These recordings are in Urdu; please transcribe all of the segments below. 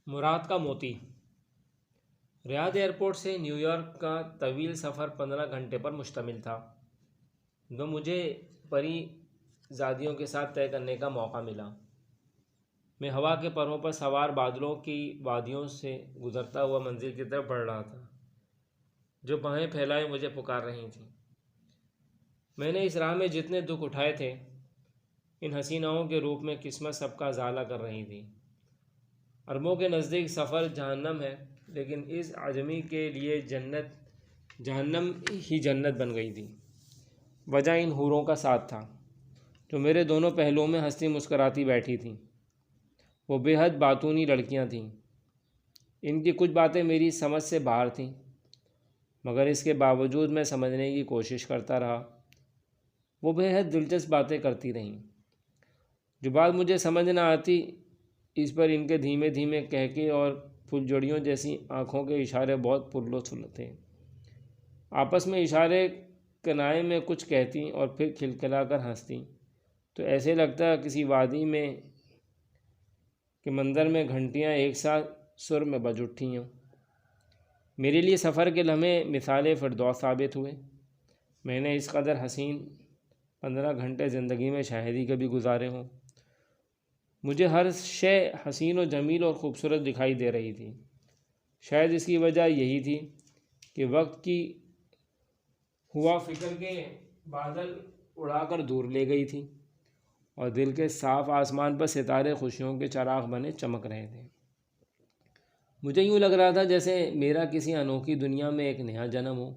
مراد کا موتی۔ ریاض ایئرپورٹ سے نیو یارک کا طویل سفر 15 گھنٹے پر مشتمل تھا، جو مجھے پری زادیوں کے ساتھ طے کرنے کا موقع ملا۔ میں ہوا کے پروں پر سوار بادلوں کی وادیوں سے گزرتا ہوا منزل کی طرف بڑھ رہا تھا، جو بانہیں پھیلائے مجھے پکار رہی تھیں۔ میں نے اس راہ میں جتنے دکھ اٹھائے تھے، ان حسیناؤں کے روپ میں قسمت سب کا ازالہ کر رہی تھی۔ عربوں کے نزدیک سفر جہنم ہے، لیکن اس عجمی کے لیے جہنم ہی جنت بن گئی تھی۔ وجہ ان حوروں کا ساتھ تھا، جو میرے دونوں پہلوؤں میں ہنستی مسکراتی بیٹھی تھیں۔ وہ بے حد باتونی لڑکیاں تھیں۔ ان کی کچھ باتیں میری سمجھ سے باہر تھیں، مگر اس کے باوجود میں سمجھنے کی کوشش کرتا رہا۔ وہ بے حد دلچسپ باتیں کرتی رہیں۔ جو بات مجھے سمجھ نہ آتی، اس پر ان کے دھیمے دھیمے کہکے اور پھلجھڑیوں جیسی آنکھوں کے اشارے بہت پرلطف تھے۔ آپس میں اشارے کنائے میں کچھ کہتی اور پھر کھلکھلا کر ہنستی، تو ایسے لگتا کسی وادی میں کے منظر میں گھنٹیاں ایک ساتھ سر میں بج اٹھی ہوں۔ میرے لیے سفر کے لمحے مثال فردوس ثابت ہوئے۔ میں نے اس قدر حسین 15 گھنٹے زندگی میں شاید ہی کبھی گزارے ہوں۔ مجھے ہر شے حسین و جمیل اور خوبصورت دکھائی دے رہی تھی۔ شاید اس کی وجہ یہی تھی کہ وقت کی ہوا فکر کے بادل اڑا کر دور لے گئی تھی، اور دل کے صاف آسمان پر ستارے خوشیوں کے چراغ بنے چمک رہے تھے۔ مجھے یوں لگ رہا تھا جیسے میرا کسی انوکھی دنیا میں ایک نیا جنم ہو۔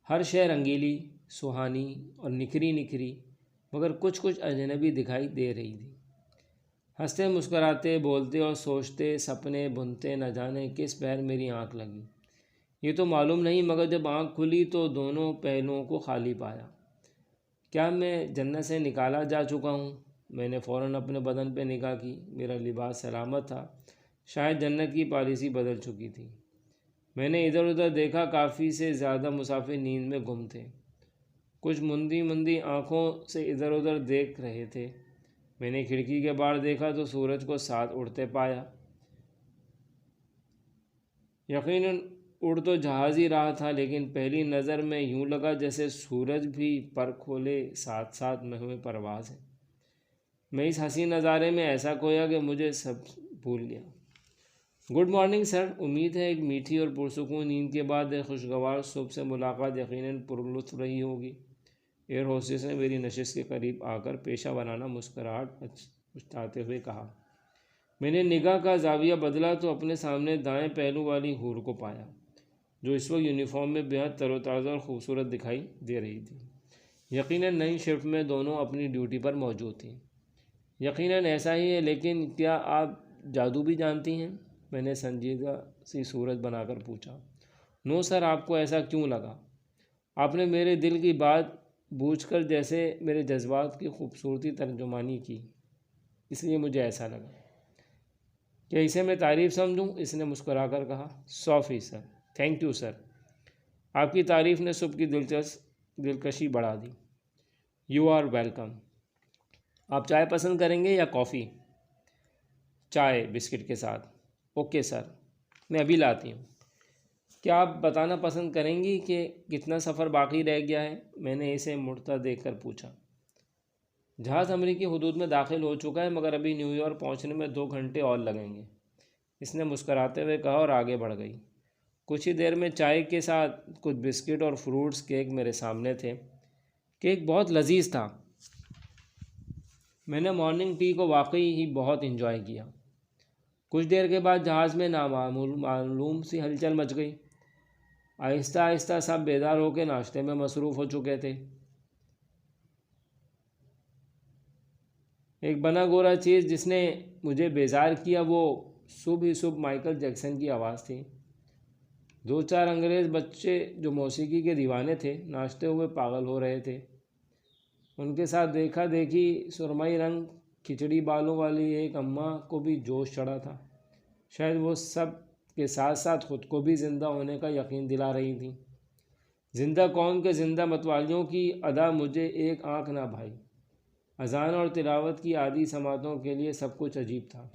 ہر شے رنگیلی، سہانی اور نکھری نکھری، مگر کچھ اجنبی دکھائی دے رہی تھی۔ ہنستے مسکراتے، بولتے اور سوچتے، سپنے بنتے، نہ جانے کس پہر میری آنکھ لگی، یہ تو معلوم نہیں، مگر جب آنکھ کھلی تو دونوں پہلوؤں کو خالی پایا۔ کیا میں جنت سے نکالا جا چکا ہوں؟ میں نے فوراً اپنے بدن پہ نگاہ کی۔ میرا لباس سلامت تھا، شاید جنت کی پالیسی بدل چکی تھی۔ میں نے ادھر ادھر دیکھا، کافی سے زیادہ مسافر نیند میں گم تھے، کچھ مندی آنکھوں سے ادھر ادھر دیکھ رہے تھے۔ میں نے کھڑکی کے باہر دیکھا تو سورج کو ساتھ اڑتے پایا۔ یقیناً اڑ تو جہاز ہی رہا تھا، لیکن پہلی نظر میں یوں لگا جیسے سورج بھی پر کھولے ساتھ ساتھ محو پرواز ہے۔ میں اس حسین نظارے میں ایسا کھویا کہ مجھے سب بھول گیا۔ گڈ مارننگ سر، امید ہے ایک میٹھی اور پرسکون نیند کے بعد ایک خوشگوار صبح سے ملاقات یقیناً پرلطف رہی ہوگی، ایئر ہوسٹس نے میری نشست کے قریب آ کر پیشہ ورانہ مسکراہٹ اچھاتے ہوئے کہا۔ میں نے نگاہ کا زاویہ بدلا تو اپنے سامنے دائیں پہلو والی حور کو پایا، جو اس وقت یونیفارم میں بے حد تر و تازہ اور خوبصورت دکھائی دے رہی تھی۔ یقیناً نئی شفٹ میں دونوں اپنی ڈیوٹی پر موجود تھیں۔ یقیناً ایسا ہی ہے، لیکن کیا آپ جادو بھی جانتی ہیں؟ میں نے سنجیدہ سی صورت بنا کر پوچھا۔ نو سر، آپ کو ایسا کیوں لگا؟ آپ نے میرے دل کی بات بوجھ کر جیسے میرے جذبات کی خوبصورتی ترجمانی کی، اس لیے مجھے ایسا لگا۔ کیا اسے میں تعریف سمجھوں؟ اس نے مسکرا کر کہا۔ 100%۔ تھینک یو سر، آپ کی تعریف نے صبح کی دلکشی بڑھا دی۔ You are welcome. آپ چائے پسند کریں گے یا کافی؟ چائے بسکٹ کے ساتھ۔ اوکے سر، میں ابھی لاتی ہوں۔ کیا آپ بتانا پسند کریں گی کہ کتنا سفر باقی رہ گیا ہے؟ میں نے اسے مڑتا دیکھ کر پوچھا۔ جہاز امریکی حدود میں داخل ہو چکا ہے، مگر ابھی نیو یارک پہنچنے میں 2 گھنٹے اور لگیں گے، اس نے مسکراتے ہوئے کہا اور آگے بڑھ گئی۔ کچھ ہی دیر میں چائے کے ساتھ کچھ بسکٹ اور فروٹس کیک میرے سامنے تھے۔ کیک بہت لذیذ تھا۔ میں نے مارننگ ٹی کو واقعی ہی بہت انجوائے کیا۔ کچھ دیر کے بعد جہاز میں معلوم سی ہلچل مچ گئی۔ آہستہ آہستہ سب بیدار ہو کے ناشتے میں مصروف ہو چکے تھے۔ ایک بنا گورا چیز جس نے مجھے بیزار کیا وہ صبح ہی صبح مائیکل جیکسن کی آواز تھی۔ 2-4 انگریز بچے جو موسیقی کے دیوانے تھے، ناچتے ہوئے پاگل ہو رہے تھے۔ ان کے ساتھ دیکھا دیکھی سرمئی رنگ کھچڑی بالوں والی ایک اماں کو بھی جوش چڑھا تھا۔ شاید وہ سب کے ساتھ ساتھ خود کو بھی زندہ ہونے کا یقین دلا رہی تھیں۔ زندہ قوم کے زندہ متوالیوں کی ادا مجھے ایک آنکھ نہ بھائی۔ اذان اور تلاوت کی عادی سماعتوں کے لیے سب کچھ عجیب تھا۔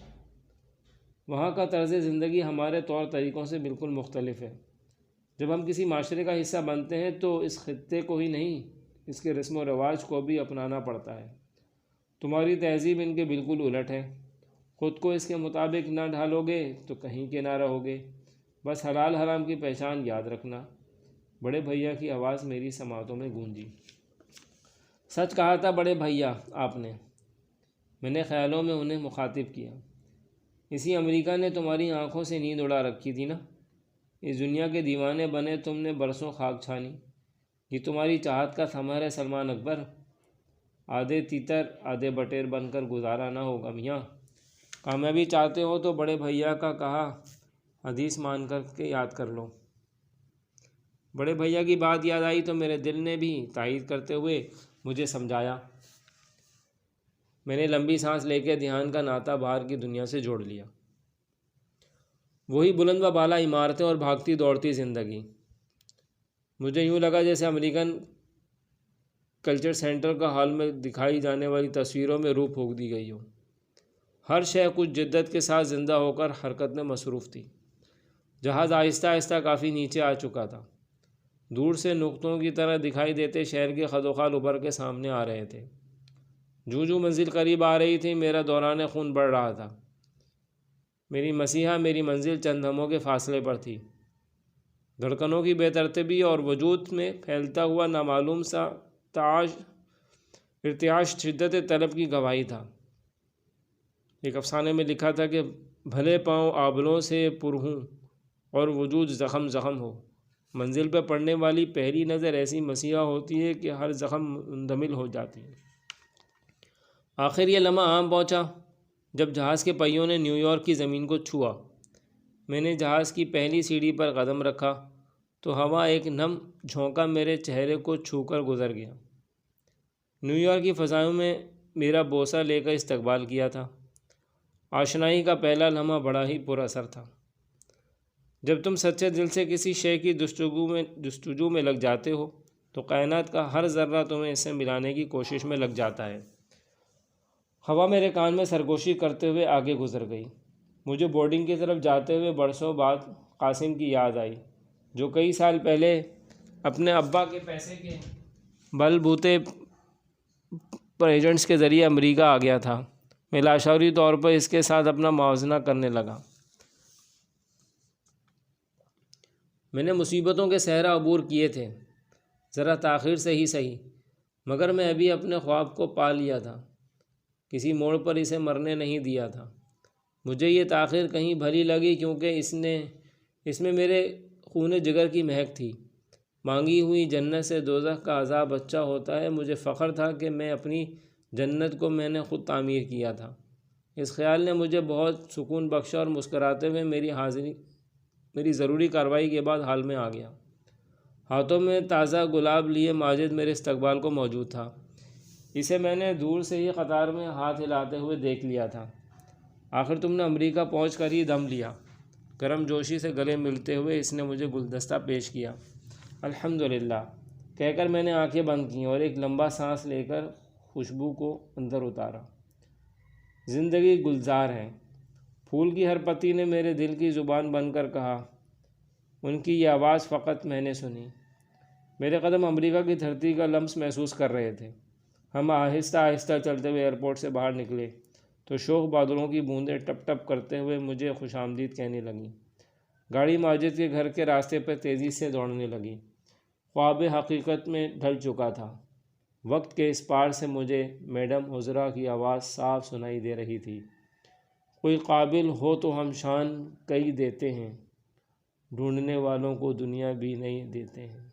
وہاں کا طرز زندگی ہمارے طور طریقوں سے بالکل مختلف ہے۔ جب ہم کسی معاشرے کا حصہ بنتے ہیں تو اس خطے کو ہی نہیں، اس کے رسم و رواج کو بھی اپنانا پڑتا ہے۔ تمہاری تہذیب ان کے بالکل الٹ ہے۔ خود کو اس کے مطابق نہ ڈھالو گے تو کہیں کے نہ رہو گے۔ بس حلال حرام کی پہچان یاد رکھنا۔ بڑے بھیا کی آواز میری سماعتوں میں گونجی۔ سچ کہا تھا بڑے بھیا آپ نے، میں نے خیالوں میں انہیں مخاطب کیا۔ اسی امریکہ نے تمہاری آنکھوں سے نیند اڑا رکھی تھی نا؟ اس دنیا کے دیوانے بنے تم نے برسوں خاک چھانی۔ یہ تمہاری چاہت کا ثمر ہے سلمان اکبر۔ آدھے تیتر آدھے بٹیر بن کر گزارا نہ ہوگا میاں۔ کامیابی چاہتے ہو تو بڑے بھیا کا کہا حدیث مان کر کے یاد کر لو۔ بڑے بھیا کی بات یاد آئی تو میرے دل نے بھی تائید کرتے ہوئے مجھے سمجھایا۔ میں نے لمبی سانس لے کے دھیان کا ناطا باہر کی دنیا سے جوڑ لیا۔ وہی بلند و بالا عمارتیں اور بھاگتی دوڑتی زندگی۔ مجھے یوں لگا جیسے امریکن کلچر سینٹر کا ہال میں دکھائی جانے والی تصویروں میں روح پھونک دی گئی ہو۔ ہر شے کچھ جدت کے ساتھ زندہ ہو کر حرکت میں مصروف تھی۔ جہاز آہستہ آہستہ کافی نیچے آ چکا تھا۔ دور سے نقطوں کی طرح دکھائی دیتے شہر کے خد و خال ابھر کے سامنے آ رہے تھے۔ جو منزل قریب آ رہی تھی میرا دوران خون بڑھ رہا تھا۔ میری مسیحا میری منزل چند دھموں کے فاصلے پر تھی۔ دھڑکنوں کی بے ترتیبی اور وجود میں پھیلتا ہوا نامعلوم سا ارتعاش شدت طلب کی گواہی تھا۔ ایک افسانے میں لکھا تھا کہ بھلے پاؤں آبلوں سے پر ہوں اور وجود زخم زخم ہو۔ منزل پہ پڑنے والی پہلی نظر ایسی مسیحا ہوتی ہے کہ ہر زخم مندمل ہو جاتی ہے۔ آخر یہ لمحہ عام پہنچا جب جہاز کے پہیوں نے نیو یارک کی زمین کو چھوا۔ میں نے جہاز کی پہلی سیڑھی پر قدم رکھا تو ہوا ایک نم جھونکا میرے چہرے کو چھو کر گزر گیا۔ نیو یارک کی فضاؤں میں میرا بوسہ لے کر استقبال کیا تھا۔ آشنائی کا پہلا لمحہ بڑا ہی پر اثر تھا۔ جب تم سچے دل سے کسی شے کی جستجو میں لگ جاتے ہو تو کائنات کا ہر ذرہ تمہیں اس سے ملانے کی کوشش میں لگ جاتا ہے۔ ہوا میرے کان میں سرگوشی کرتے ہوئے آگے گزر گئی۔ مجھے بورڈنگ کی طرف جاتے ہوئے برسوں بعد قاسم کی یاد آئی، جو کئی سال پہلے اپنے ابا کے پیسے کے بل بوتے پر ایجنٹس کے ذریعے امریکہ آ گیا تھا۔ میں لاشعوری طور پر اس کے ساتھ اپنا موازنہ کرنے لگا۔ میں نے مصیبتوں کے صحرا عبور کیے تھے، ذرا تاخیر سے ہی صحیح، مگر میں ابھی اپنے خواب کو پا لیا تھا، کسی موڑ پر اسے مرنے نہیں دیا تھا۔ مجھے یہ تاخیر کہیں بھلی لگی کیونکہ اس میں میرے خون جگر کی مہک تھی۔ مانگی ہوئی جنت سے دوزخ کا عذاب اچھا ہوتا ہے۔ مجھے فخر تھا کہ میں اپنی جنت کو میں نے خود تعمیر کیا تھا۔ اس خیال نے مجھے بہت سکون بخشا اور مسکراتے ہوئے میری ضروری کارروائی کے بعد حال میں آ گیا۔ ہاتھوں میں تازہ گلاب لیے ماجد میرے استقبال کو موجود تھا۔ اسے میں نے دور سے ہی قطار میں ہاتھ ہلاتے ہوئے دیکھ لیا تھا۔ آخر تم نے امریکہ پہنچ کر ہی دم لیا۔ گرم جوشی سے گلے ملتے ہوئے اس نے مجھے گلدستہ پیش کیا۔ الحمدللہ کہہ کر میں نے آنکھیں بند کیں اور ایک لمبا سانس لے کر خوشبو کو اندر اتارا۔ زندگی گلزار ہے، پھول کی ہر پتی نے میرے دل کی زبان بن کر کہا۔ ان کی یہ آواز فقط میں نے سنی۔ میرے قدم امریکہ کی دھرتی کا لمس محسوس کر رہے تھے۔ ہم آہستہ آہستہ چلتے ہوئے ایئرپورٹ سے باہر نکلے تو شوخ بادلوں کی بوندیں ٹپ ٹپ کرتے ہوئے مجھے خوش آمدید کہنے لگیں۔ گاڑی ماجد کے گھر کے راستے پر تیزی سے دوڑنے لگی۔ خواب حقیقت میں ڈھل چکا تھا۔ وقت کے اس پار سے مجھے میڈم عذرا کی آواز صاف سنائی دے رہی تھی۔ کوئی قابل ہو تو ہم شان کئی دیتے ہیں، ڈھونڈنے والوں کو دنیا بھی نہیں دیتے ہیں۔